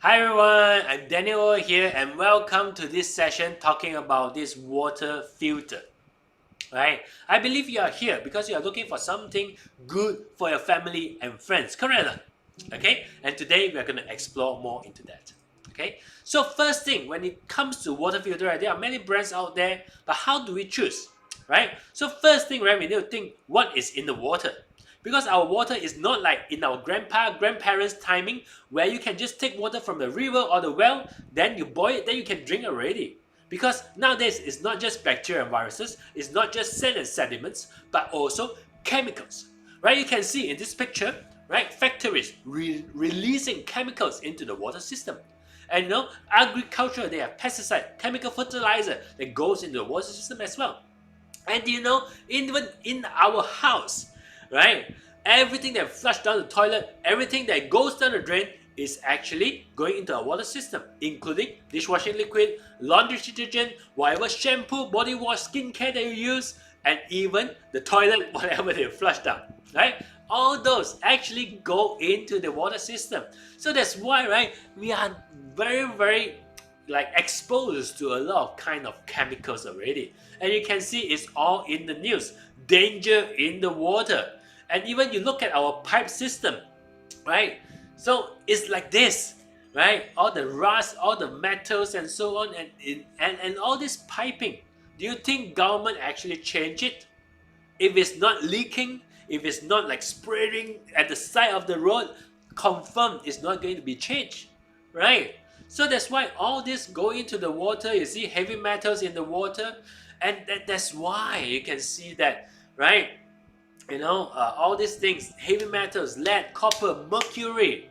Hi everyone, I'm Daniel here and welcome to this session talking about this water filter. Right? I believe you are here because you are looking for something good for your family and friends, correct? Okay? And today we are going to explore more into that. Okay? So first thing, when it comes to water filter, right, there are many brands out there, but how do we choose? Right? So first thing, right, we need to think what is in the water. Because our water is not like in our grandparents' timing where you can just take water from the river or the well, then you boil it, then you can drink already. Because nowadays it's not just bacteria and viruses, it's not just sand and sediments, but also chemicals. Right? You can see in this picture, right, factories releasing chemicals into the water system. And agriculture, they have pesticide, chemical fertilizer that goes into the water system as well. And even in our house, right? Everything that flush down the toilet, everything that goes down the drain is actually going into our water system, including dishwashing liquid, laundry detergent, whatever shampoo, body wash, skincare that you use, and even the toilet, whatever they flush down, right? All those actually go into the water system. So that's why, right, we are very like exposed to a lot of kind of chemicals already, and you can see it's all in the news. Danger in the water, and even you look at our pipe system, right? So it's like this, right? All the rust, all the metals, and so on, and all this piping. Do you think government actually change it? If it's not leaking, if it's not like spraying at the side of the road, confirmed it's not going to be changed, right? So that's why all this go into the water. You see heavy metals in the water, and that's why you can see that, right? All these things, heavy metals, lead, copper, mercury,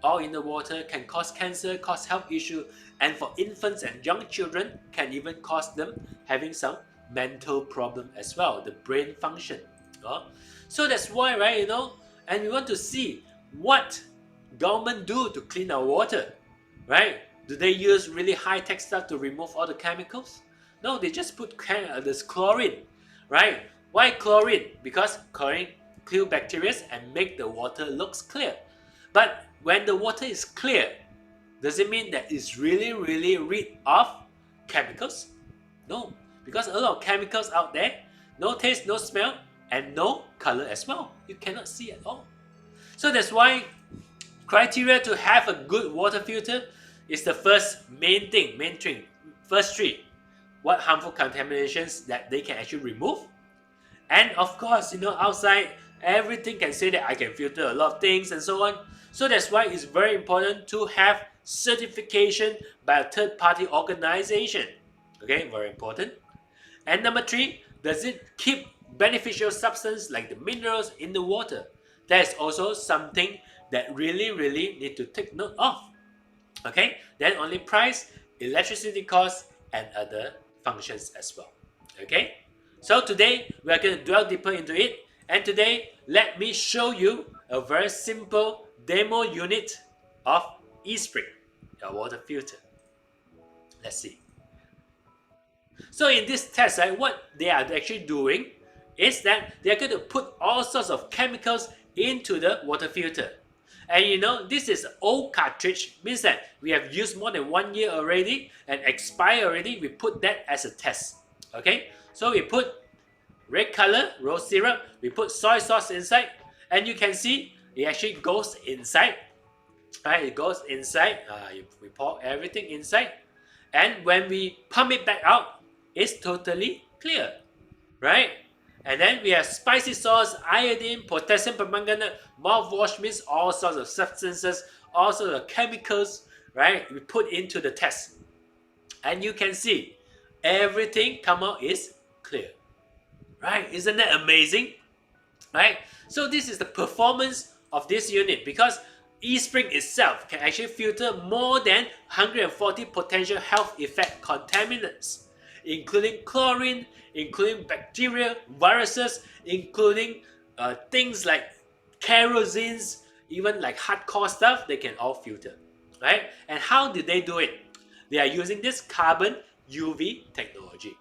all in the water can cause cancer, cause health issue, and for infants and young children can even cause them having some mental problem as well, the brain function. So that's why, right? And we want to see what government do to clean our water, right? Do they use really high-tech stuff to remove all the chemicals? No, they just put this chlorine, right? Why chlorine? Because chlorine kill bacteria and make the water looks clear. But when the water is clear, does it mean that it's really rid of chemicals? No, because a lot of chemicals out there, no taste, no smell, and no color as well. You cannot see at all. So that's why criteria to have a good water filter is the main thing. First three, what harmful contaminations that they can actually remove. And of course, outside, everything can say that I can filter a lot of things and so on. So that's why it's very important to have certification by a third-party organization. Okay, very important. And number three, does it keep beneficial substance like the minerals in the water? That is also something that really need to take note of. Okay, then only price, electricity cost, and other functions as well. Okay, so today we are going to dwell deeper into it, and today let me show you a very simple demo unit of eSpring, a water filter. Let's see. So in this test, right, what they are actually doing is that they are going to put all sorts of chemicals into the water filter. And this is old cartridge, means that we have used more than 1 year already and expired already. We put that as a test. Okay, so we put red color rose syrup, we put soy sauce inside, and you can see it actually goes inside. Right, it goes inside. We pour everything inside, and when we pump it back out, it's totally clear, right? And then we have spicy sauce, iodine, potassium permanganate, mouthwash, means all sorts of substances, all sorts of chemicals, right? We put into the test. And you can see everything come out is clear. Right? Isn't that amazing? Right? So this is the performance of this unit, because eSpring itself can actually filter more than 140 potential health effect contaminants, including chlorine, including bacteria, viruses, including things like kerosene, even like hardcore stuff, they can all filter, right? And how did they do it? They are using this carbon UV technology.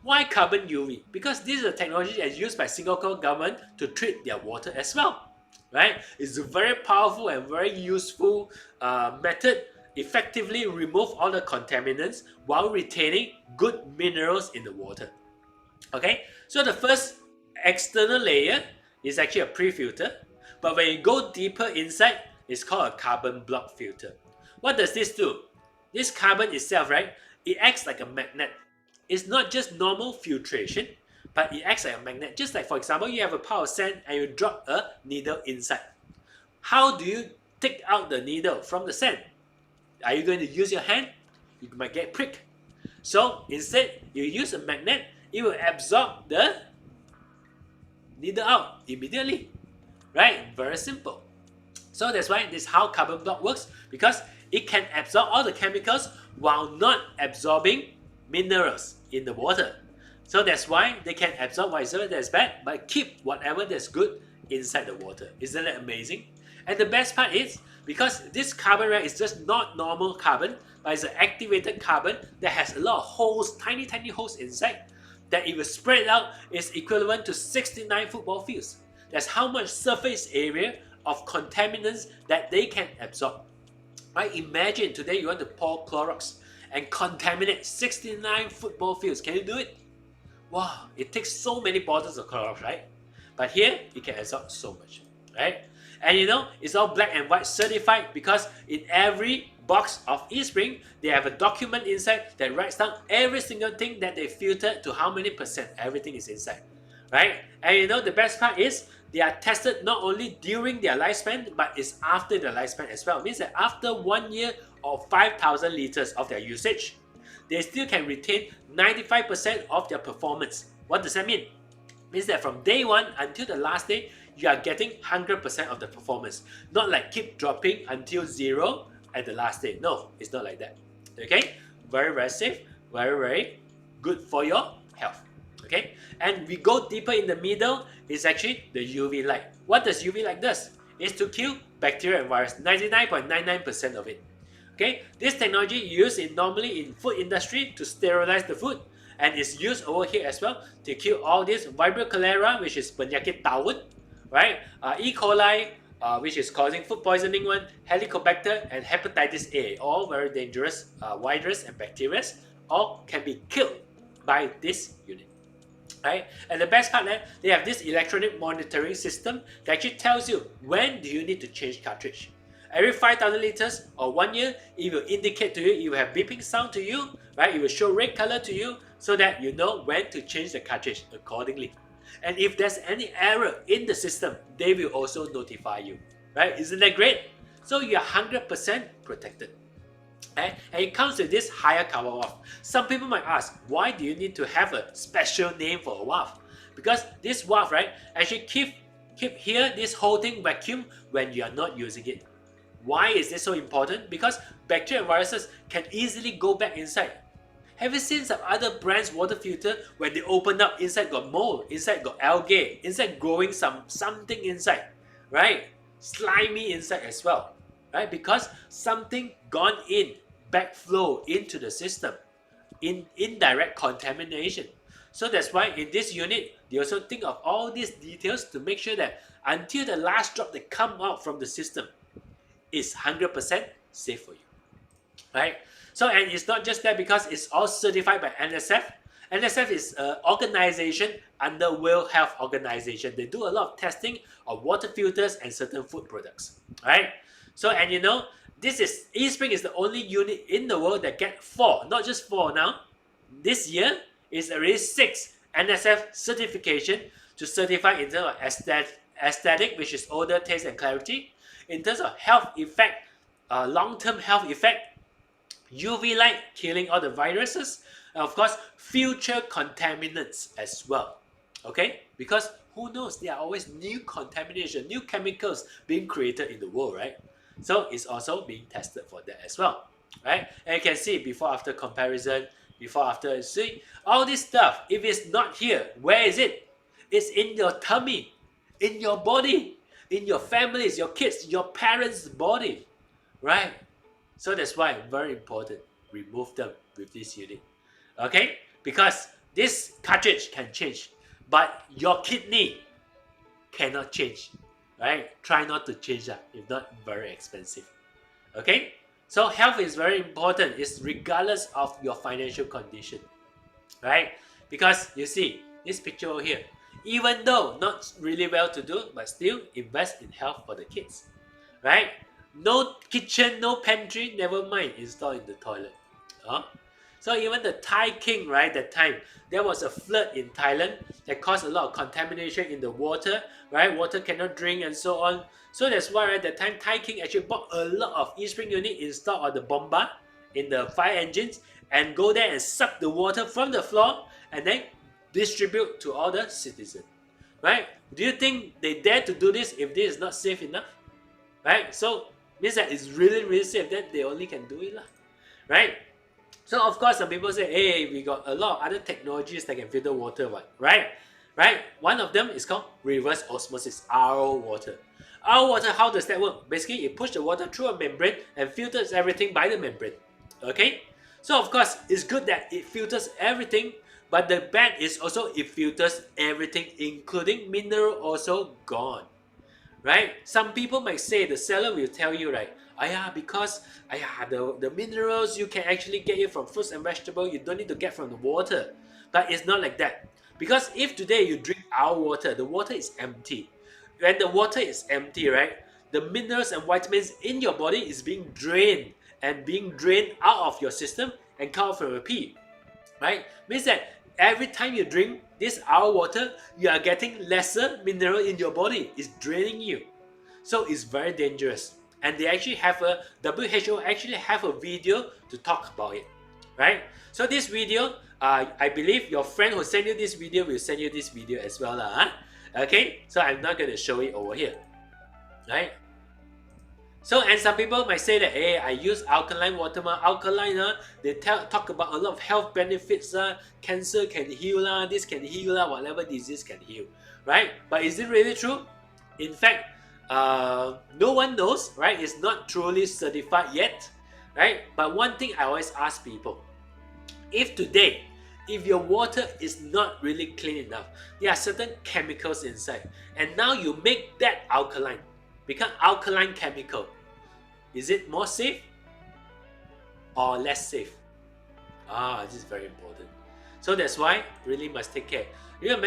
Why carbon UV? Because this is a technology that is used by Singapore government to treat their water as well, right? It's a very powerful and very useful method effectively remove all the contaminants while retaining good minerals in the water. Okay, so the first external layer is actually a pre-filter, but when you go deeper inside, it's called a carbon block filter. What does this do? This carbon itself, right, it acts like a magnet. It's not just normal filtration, but it acts like a magnet. Just like, for example, you have a pile of sand and you drop a needle inside. How do you take out the needle from the sand? Are you going to use your hand? You might get pricked. So instead, you use a magnet, it will absorb the needle out immediately. Right? Very simple. So that's why this is how carbon block works, because it can absorb all the chemicals while not absorbing minerals in the water. So that's why they can absorb whatever that's bad, but keep whatever that's good inside the water. Isn't that amazing? And the best part is, because this carbon, right, is just not normal carbon, but it's an activated carbon that has a lot of holes, tiny holes inside, that if you spread it out, is equivalent to 69 football fields. That's how much surface area of contaminants that they can absorb. Right? Imagine today you want to pour Clorox and contaminate 69 football fields. Can you do it? Wow, it takes so many bottles of Clorox, right? But here, it can absorb so much, right? And you know, it's all black and white certified, because in every box of eSpring, they have a document inside that writes down every single thing that they filtered to how many percent. Everything is inside, right? And you know, the best part is, they are tested not only during their lifespan, but it's after their lifespan as well. It means that after 1 year or 5,000 liters of their usage, they still can retain 95% of their performance. What does that mean? It means that from day one until the last day, you are getting 100% of the performance. Not like keep dropping until 0 at the last day. No, it's not like that. Okay? Very safe, very good for your health. Okay? And we go deeper in the middle, is actually the UV light. What does UV light does? It's to kill bacteria and virus, 99.99% of it. Okay, this technology used normally in food industry to sterilize the food, and is used over here as well to kill all this Vibrio cholera, which is penyakit tawon, right? E. coli, which is causing food poisoning one, Helicobacter, and hepatitis A, all very dangerous virus and bacteria, all can be killed by this unit. Right? And the best part, they have this electronic monitoring system that actually tells you when do you need to change cartridge. Every 5,000 liters or 1 year, it will indicate to you, it will have beeping sound to you, right? It will show red color to you, so that you know when to change the cartridge accordingly. And if there's any error in the system, they will also notify you, right? Isn't that great? So you're 100% protected. And it comes with this higher cover valve. Some people might ask, why do you need to have a special name for a valve? Because this valve, right, actually keep here this whole thing vacuum when you are not using it. Why is this so important? Because bacteria and viruses can easily go back inside. Have you seen some other brands water filter, when they open up, inside got mold, inside got algae, inside growing something inside, right? Slimy inside as well, right? Because something gone in, backflow into the system, in indirect contamination. So that's why in this unit, they also think of all these details to make sure that until the last drop that come out from the system is 100% safe for you, right? So, and it's not just that, because it's all certified by NSF. NSF is an organization under World Health Organization. They do a lot of testing of water filters and certain food products, right? So, and you know, this is, eSpring is the only unit in the world that get 4, not just 4 now. This year is already 6 NSF certification to certify in terms of aesthetic, which is odor, taste, and clarity. In terms of health effect, long-term health effect, UV light killing all the viruses, and of course, future contaminants as well. Okay? Because who knows, there are always new contamination, new chemicals being created in the world, right? So it's also being tested for that as well, right? And you can see before after comparison, before after, see all this stuff. If it's not here, where is it? It's in your tummy, in your body, in your families, your kids, your parents' body, right? So that's why very important, remove them with this unit, okay? Because this cartridge can change, but your kidney cannot change, right? Try not to change that, if not very expensive, okay? So health is very important. It's regardless of your financial condition, right? Because you see this picture over here, even though not really well to do, but still invest in health for the kids, right? No kitchen, no pantry, never mind, install in the toilet. Huh? So even the Thai king, right, that time, there was a flood in Thailand that caused a lot of contamination in the water, right? Water cannot drink and so on. So that's why, right, that time Thai king actually bought a lot of eSpring unit installed on the bomba in the fire engines and go there and suck the water from the floor and then distribute to all the citizens, right? Do you think they dare to do this if this is not safe enough? Right? So means that it's really, really safe, then they only can do it lah. Right? So of course some people say, hey, we got a lot of other technologies that can filter water, right? Right? One of them is called reverse osmosis, RO water. RO water, how does that work? Basically, it pushes the water through a membrane and filters everything by the membrane. Okay? So of course, it's good that it filters everything, but the bad is also it filters everything, including mineral also gone. Right? Some people might say, the seller will tell you, right? Because the minerals you can actually get it from fruits and vegetables, you don't need to get from the water. But it's not like that. Because if today you drink our water, the water is empty. When the water is empty, right? The minerals and vitamins in your body is being drained and being drained out of your system and come out from your pee. Right? Means that every time you drink this our water, you are getting lesser mineral in your body. It's draining you. So it's very dangerous. And they actually have WHO actually have a video to talk about it. Right? So this video, I believe your friend who sent you this video will send you this video as well. Okay? So I'm not going to show it over here. Right? So, and some people might say that, hey, I use alkaline water. Alkaline, they talk about a lot of health benefits. Cancer can heal, this can heal, whatever disease can heal. Right? But is it really true? In fact, no one knows, right? It's not truly certified yet. Right? But one thing I always ask people, if today, if your water is not really clean enough, there are certain chemicals inside. And now you make that alkaline, become alkaline chemical. Is it more safe or less safe? This is very important. So that's why really must take care. You want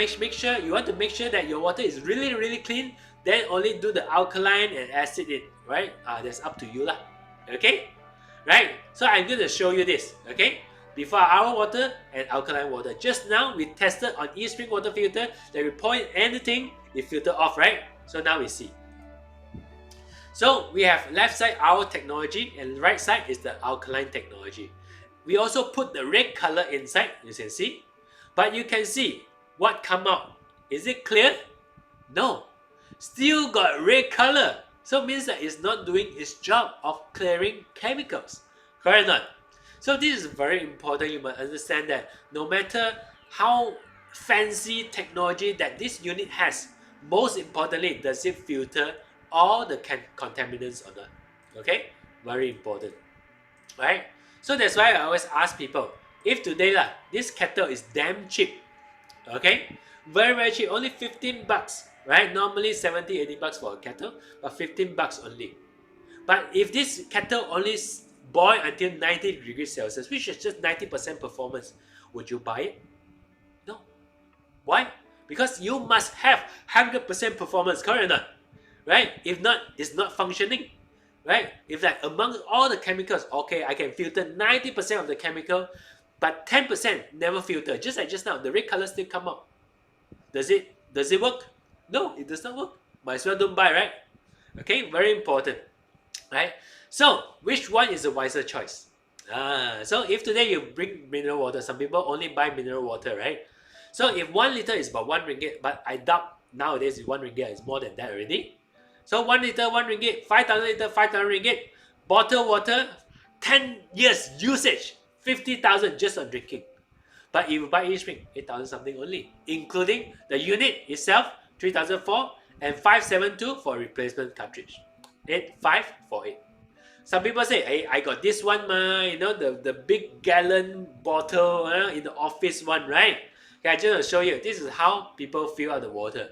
to make sure that your water is really, really clean. Then only do the alkaline and acid in, right? That's up to you lah. Okay, right? So I'm going to show you this. Okay, before our water and alkaline water. Just now we tested on eSpring water filter that we pour in anything, it filter off, right? So now we see. So we have left side our technology and right side is the alkaline technology. We also put the red color inside, you can see. But you can see what come out. Is it clear? No. Still got red color. So it means that it's not doing its job of clearing chemicals. Correct or not? So this is very important. You must understand that no matter how fancy technology that this unit has, most importantly, does it filter all the contaminants or not? Okay, very important, right? So that's why I always ask people, if today this kettle is damn cheap, okay, very, very cheap, only 15 bucks, right? Normally 70, 80 bucks for a kettle, but 15 bucks only. But if this kettle only boil until 90 degrees Celsius, which is just 90% performance, would you buy it? No. Why? Because you must have 100% performance, correct or not? Right? If not, it's not functioning. Right? If like among all the chemicals, okay, I can filter 90% of the chemical, but 10% never filter. Just like just now, the red color still come out. Does it work? No, it does not work. Might as well don't buy, right? Okay, very important. Right? So, which one is the wiser choice? So if today you bring mineral water, some people only buy mineral water, right? So if 1 liter is about 1 ringgit, but I doubt nowadays 1 ringgit is more than that already. So 1 liter, 1 ringgit, 5,000 liter, 5,000 ringgit. Bottled water, 10 years usage, 50,000 just on drinking. But if you buy eSpring, 8,000 something only, including the unit itself, 3,004 and 572 for replacement cartridge. 8,548. Some people say, hey, I got this one, the big gallon bottle in the office one, right? Okay, I just want to show you. This is how people fill out the water,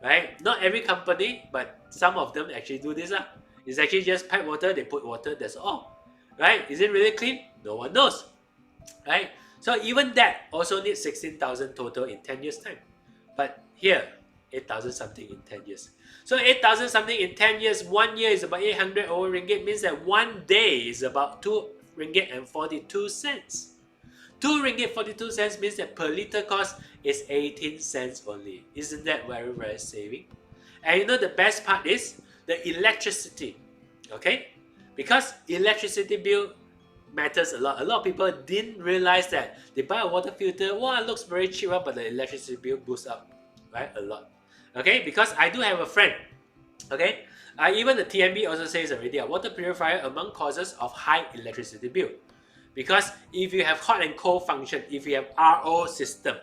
right? Not every company, but some of them actually do this. It's actually just pipe water, they put water, that's all. right? Is it really clean? No one knows, right? So even that also needs 16,000 total in 10 years time. But here, 8,000 something in 10 years. So 8,000 something in 10 years, 1 year is about 800 over ringgit, means that 1 day is about 2 ringgit and 42 cents. 2 ringgit 42 cents means that per liter cost is 18 cents only. Isn't that very, very saving? And you know the best part is the electricity, okay? Because electricity bill matters a lot. A lot of people didn't realize that they buy a water filter, wow, it looks very cheap, but the electricity bill boosts up, right? A lot. Okay, because I do have a friend, okay? Even the TMB also says already, a water purifier among causes of high electricity bill. Because if you have hot and cold function, if you have RO system,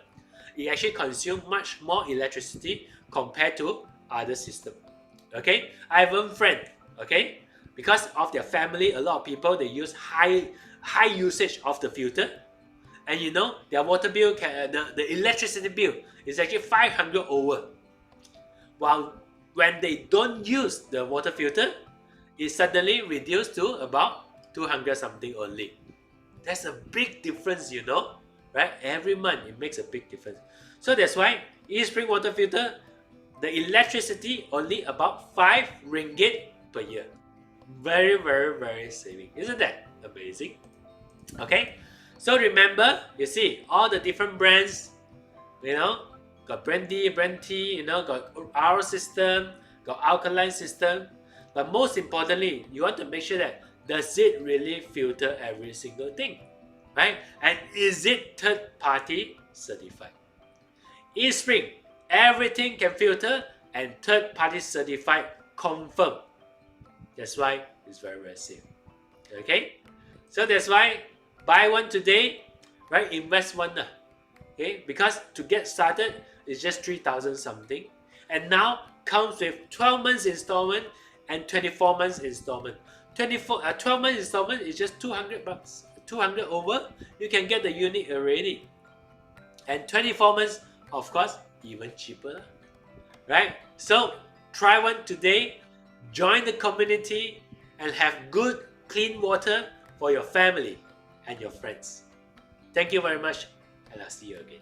it actually consumes much more electricity compared to other system. Okay, I have one friend, okay, because of their family, a lot of people they use high usage of the filter, and you know their water bill the electricity bill is actually 500 over, while when they don't use the water filter, it suddenly reduced to about 200 something only. That's a big difference, you know, right? Every month it makes a big difference. So that's why eSpring water filter, the electricity only about 5 ringgit per year. Very, very, very saving. Isn't that amazing? Okay, so remember, you see all the different brands, you know, got brand D, brand T, you know, got R system, got alkaline system, but most importantly, you want to make sure that does it really filter every single thing, right? And is it third party certified? eSpring, everything can filter and third party certified confirm. That's why it's very, very safe. Okay, so that's why buy one today, right? Invest one. Okay, because to get started it's just 3,000 something, and now comes with 12 months installment and 24 months installment. 12 months installment is just 200 bucks, 200 over. You can get the unit already, and 24 months, of course, even cheaper, right? So try one today, join the community, and have good clean water for your family and your friends. Thank you very much, and I'll see you again.